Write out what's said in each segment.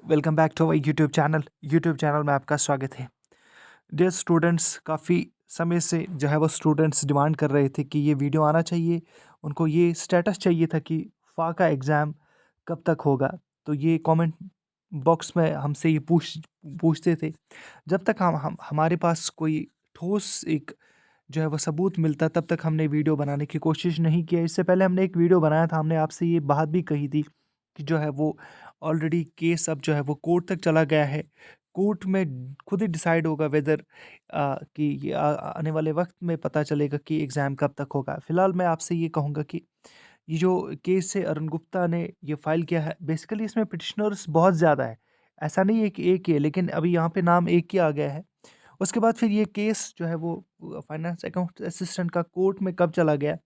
Welcome back to our YouTube channel में आपका स्वागत है। डियर स्टूडेंट्स, काफ़ी समय से जो है वो स्टूडेंट्स डिमांड कर रहे थे कि ये वीडियो आना चाहिए। उनको ये स्टेटस चाहिए था कि फ़ा का एग्ज़ाम कब तक होगा। तो ये कमेंट बॉक्स में हमसे ये पूछते थे। जब तक हम हमारे पास कोई ठोस एक जो है वो सबूत मिलता, तब तक हमने वीडियो बनाने की कोशिश नहीं किया। इससे पहले हमने एक वीडियो बनाया था, हमने आपसे ये बात भी कही थी कि जो है वो ऑलरेडी केस अब जो है वो कोर्ट तक चला गया है। कोर्ट में खुद ही डिसाइड होगा वेदर कि ये आने वाले वक्त में पता चलेगा कि एग्ज़ाम कब तक होगा। फ़िलहाल मैं आपसे ये कहूँगा कि ये जो केस है अरुण गुप्ता ने ये फ़ाइल किया है, बेसिकली इसमें पिटिशनर्स बहुत ज़्यादा है। ऐसा नहीं है कि एक ही है, लेकिन अभी यहाँ पे नाम एक ही आ गया है। उसके बाद फिर ये केस जो है वो फाइनेंस अकाउंट असिस्टेंट का कोर्ट में कब चला गया?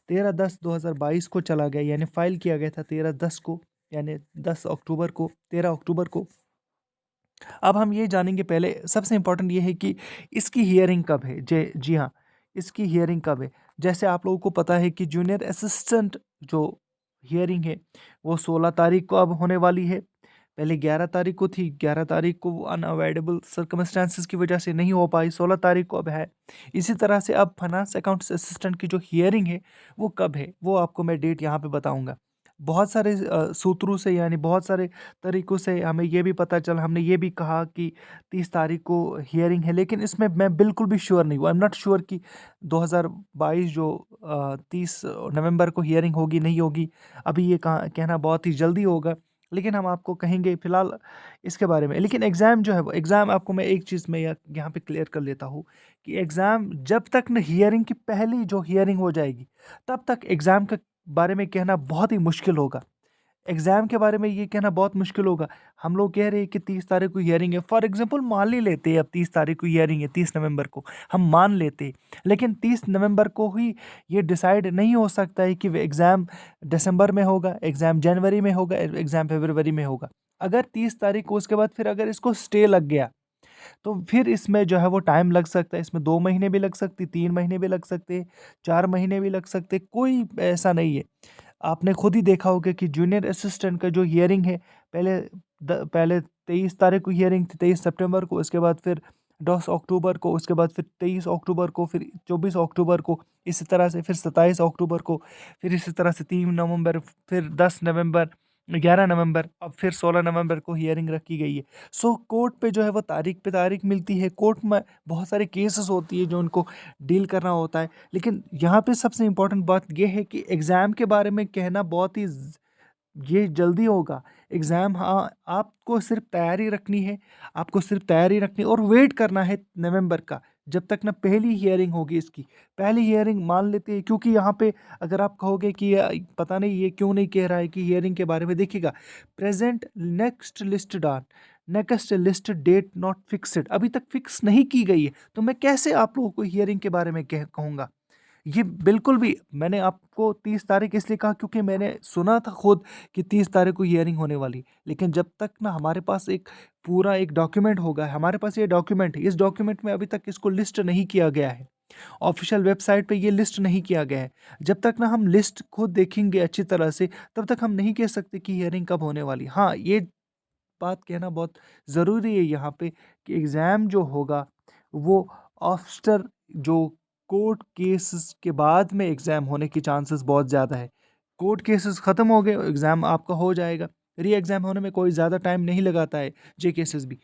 13/10/2022 को चला गया, यानी फाइल किया गया था 13/10 को, यानी 10 अक्टूबर को, 13 अक्टूबर को। अब हम ये जानेंगे, पहले सबसे इम्पोर्टेंट ये है कि इसकी हियरिंग कब है? जी हाँ, इसकी हियरिंग कब है? जैसे आप लोगों को पता है कि जूनियर असिस्टेंट जो हियरिंग है वो 16 तारीख को अब होने वाली है। पहले 11 तारीख को थी, 11 तारीख को अनअवॉइडेबल सर्कमस्टेंसेस की वजह से नहीं हो पाई, 16 तारीख को अब है। इसी तरह से अब फाइनेंस अकाउंट्स असिस्टेंट की जो हियरिंग है वो कब है, वो आपको मैं डेट यहाँ पे बताऊँगा। बहुत सारे सूत्रों से, यानी बहुत सारे तरीकों से हमें ये भी पता चला, हमने ये भी कहा कि 30 तारीख को हियरिंग है, लेकिन इसमें मैं बिल्कुल भी श्योर नहीं हूँ। आई एम नॉट श्योर कि 2022 जो 30 नवंबर को हियरिंग होगी, नहीं होगी। अभी ये कहना बहुत ही जल्दी होगा, लेकिन हम आपको कहेंगे फ़िलहाल इसके बारे में। लेकिन एग्ज़ाम जो है वो एग्ज़ाम आपको मैं एक चीज़ में यहाँ पे क्लियर कर लेता हूँ कि एग्ज़ाम जब तक न हियरिंग की पहली जो हियरिंग हो जाएगी, तब तक एग्ज़ाम के बारे में कहना बहुत ही मुश्किल होगा। एग्ज़ाम के बारे में ये कहना बहुत मुश्किल होगा। हम लोग कह रहे हैं कि 30 तारीख को हियरिंग है। फॉर एग्ज़ाम्पल मान ही लेते हैं अब 30 तारीख को हियरिंग है, 30 नवंबर को, हम मान लेते हैं। लेकिन 30 नवंबर को ही ये डिसाइड नहीं हो सकता है कि वो एग्ज़ाम दिसंबर में होगा, एग्ज़ाम जनवरी में होगा, एग्ज़ाम फरवरी में होगा। अगर 30 तारीख को उसके बाद फिर अगर इसको स्टे लग गया, तो फिर इसमें जो है वो टाइम लग सकता है। इसमें 2 महीने भी लग सकते, 3 महीने भी लग सकते, 4 महीने भी लग सकते, कोई ऐसा नहीं है। आपने खुद ही देखा होगा कि जूनियर असिस्टेंट का जो हियरिंग है, पहले 23 तारीख को हियरिंग थी, 23 सितंबर को, उसके बाद फिर 10 अक्टूबर को, उसके बाद फिर 23 अक्टूबर को, फिर 24 अक्टूबर को, इसी तरह से फिर 27 अक्टूबर को, फिर इसी तरह से 3 नवंबर, फिर 10 नवंबर, 11 नवंबर, अब फिर 16 नवंबर को हियरिंग रखी गई है। सो कोर्ट पे जो है वो तारीख पे तारीख मिलती है। कोर्ट में बहुत सारे केसेस होती है जो उनको डील करना होता है। लेकिन यहाँ पे सबसे इम्पोर्टेंट बात ये है कि एग्ज़ाम के बारे में कहना बहुत ही ये जल्दी होगा। एग्ज़ाम, हाँ, आपको सिर्फ़ तैयारी रखनी है, आपको सिर्फ़ तैयारी रखनी है और वेट करना है नवंबर का, जब तक ना पहली हियरिंग होगी इसकी। पहली हियरिंग मान लेते हैं, क्योंकि यहाँ पे अगर आप कहोगे कि पता नहीं ये क्यों नहीं कह रहा है कि हियरिंग के बारे में, देखिएगा, present next list date not fixed, अभी तक फिक्स नहीं की गई है, तो मैं कैसे आप लोगों को हियरिंग के बारे में कहूँगा? ये बिल्कुल भी, मैंने आपको 30 तारीख इसलिए कहा क्योंकि मैंने सुना था खुद कि 30 तारीख को हियरिंग होने वाली है। लेकिन जब तक ना हमारे पास एक पूरा एक डॉक्यूमेंट होगा, हमारे पास ये डॉक्यूमेंट है, इस डॉक्यूमेंट में अभी तक इसको लिस्ट नहीं किया गया है। ऑफ़िशियल वेबसाइट पे ये लिस्ट नहीं किया गया है। जब तक ना हम लिस्ट खुद देखेंगे अच्छी तरह से, तब तक हम नहीं कह सकते कि हियरिंग कब होने वाली है। हाँ, ये बात कहना बहुत ज़रूरी है यहाँ पे कि एग्ज़ाम जो होगा वो आफ्टर जो कोर्ट केसेस के बाद में एग्ज़ाम होने की चांसेस बहुत ज़्यादा है। कोर्ट केसेस ख़त्म हो गए, एग्ज़ाम आपका हो जाएगा। री एग्ज़ाम होने में कोई ज़्यादा टाइम नहीं लगाता है, जे केसेस भी।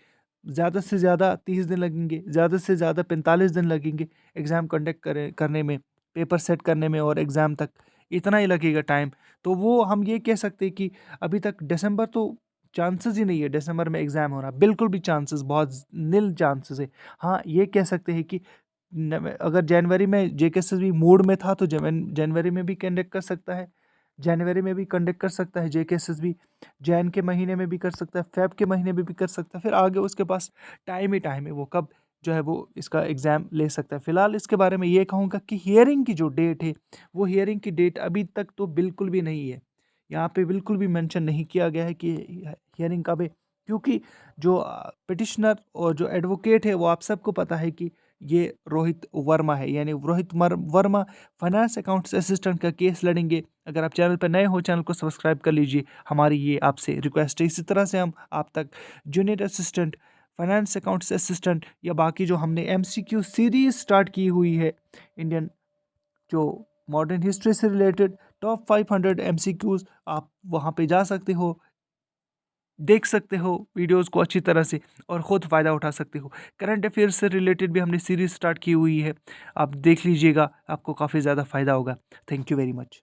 ज़्यादा से ज़्यादा 30 दिन लगेंगे, ज़्यादा से ज़्यादा 45 दिन लगेंगे एग्ज़ाम कंडक्ट करने में, पेपर सेट करने में और एग्ज़ाम तक, इतना ही लगेगा टाइम। तो वो हम ये कह सकते हैं कि अभी तक दिसंबर तो चांसेस ही नहीं है दिसंबर में एग्ज़ाम होना, बिल्कुल भी चांसेस, बहुत निल चांसेस है। हाँ, ये कह सकते हैं कि अगर जनवरी में जेकेएसएसबी मूड में था तो जनवरी में भी कंडक्ट कर सकता है, जनवरी में भी कंडक्ट कर सकता है जेकेएसएसबी, जैन के महीने में भी कर सकता है, फेब के महीने में भी कर सकता है, फिर आगे उसके पास टाइम ही टाइम है, वो कब जो है वो इसका एग्ज़ाम ले सकता है। फ़िलहाल इसके बारे में ये कहूँगा कि हियरिंग की जो डेट है, वो हियरिंग की डेट अभी तक तो बिल्कुल भी नहीं है। यहाँ पे बिल्कुल भी मेंशन नहीं किया गया है कि हियरिंग कब है, क्योंकि जो पिटिशनर और जो एडवोकेट है, वो आप सबको पता है कि ये रोहित वर्मा है, यानी Rohit Verma finance accounts assistant का केस लड़ेंगे। अगर आप चैनल पर नए हो, चैनल को सब्सक्राइब कर लीजिए, हमारी ये आपसे रिक्वेस्ट है। इसी तरह से हम आप तक junior assistant, finance accounts assistant या बाकी जो हमने MCQ सीरीज स्टार्ट की हुई है, इंडियन जो मॉडर्न हिस्ट्री से रिलेटेड टॉप 500 MCQs, आप वहाँ पे जा सकते हो, देख सकते हो वीडियोस को अच्छी तरह से और ख़ुद फ़ायदा उठा सकते हो। करंट अफेयर्स से रिलेटेड भी हमने सीरीज़ स्टार्ट की हुई है, आप देख लीजिएगा, आपको काफ़ी ज़्यादा फ़ायदा होगा। Thank you very much.